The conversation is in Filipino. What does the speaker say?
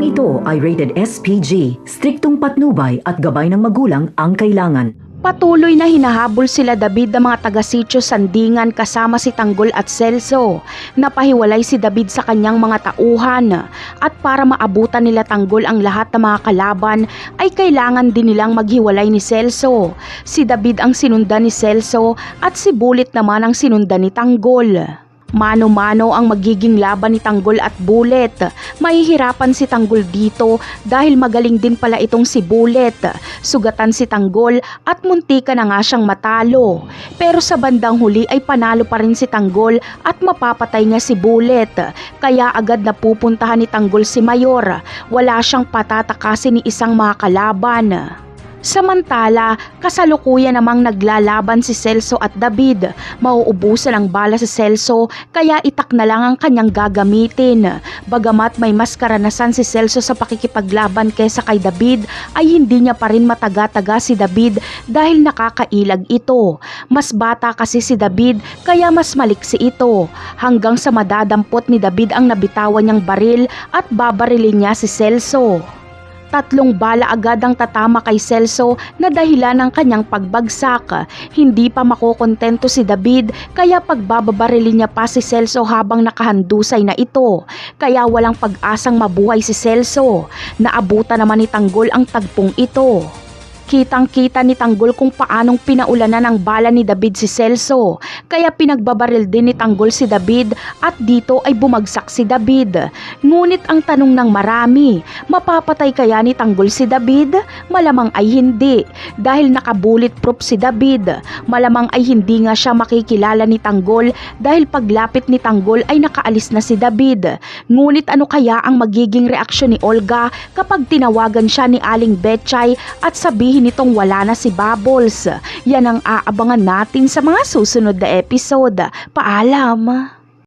Programang ito ay rated SPG, striktong patnubay at gabay ng magulang ang kailangan. Patuloy na hinahabol sila David ng mga taga-sitio Sandingan kasama si Tanggol at Celso. Napahiwalay si David sa kanyang mga tauhan at para maabutan nila Tanggol ang lahat ng mga kalaban ay kailangan din nilang maghiwalay ni Celso. Si David ang sinundan ni Celso at si Bulit naman ang sinundan ni Tanggol. Mano-mano ang magiging laban ni Tanggol at Bulit. Mahihirapan si Tanggol dito dahil magaling din pala itong si Bulit. Sugatan si Tanggol at muntika na nga siyang matalo. Pero sa bandang huli ay panalo pa rin si Tanggol at mapapatay nga si Bulit. Kaya agad na pupuntahan ni Tanggol si Mayor. Wala siyang patatakasin ni isang mga kalaban. Samantala, kasalukuyan namang naglalaban si Celso at David. Mauubusan ang bala si Celso kaya itak na lang ang kanyang gagamitin. Bagamat may mas karanasan si Celso sa pakikipaglaban kesa kay David, ay hindi niya pa rin mataga-taga si David dahil nakakailag ito. Mas bata kasi si David kaya mas maliksi ito. Hanggang sa madadampot ni David ang nabitawan niyang baril at babarilin niya si Celso. 3 bala agad ang tatama kay Celso na dahilan ng kanyang pagbagsak. Hindi pa makokontento si David kaya pagbababarilin niya pa si Celso habang nakahandusay na ito. Kaya walang pag-asang mabuhay si Celso. Naabutan naman ni Tanggol ang tagpong ito. Kitang-kita ni Tanggol kung paanong pinaulanan ng bala ni David si Celso. Kaya pinagbabaril din ni Tanggol si David at dito ay bumagsak si David. Ngunit ang tanong ng marami, mapapatay kaya ni Tanggol si David? Malamang ay hindi. Dahil naka-bulletproof si David. Malamang ay hindi nga siya makikilala ni Tanggol dahil paglapit ni Tanggol ay nakaalis na si David. Ngunit ano kaya ang magiging reaksyon ni Olga kapag tinawagan siya ni Aling Betchay at sabihin nitong wala na si Bubbles? Yan ang aabangan natin sa mga susunod na episode. Paalam!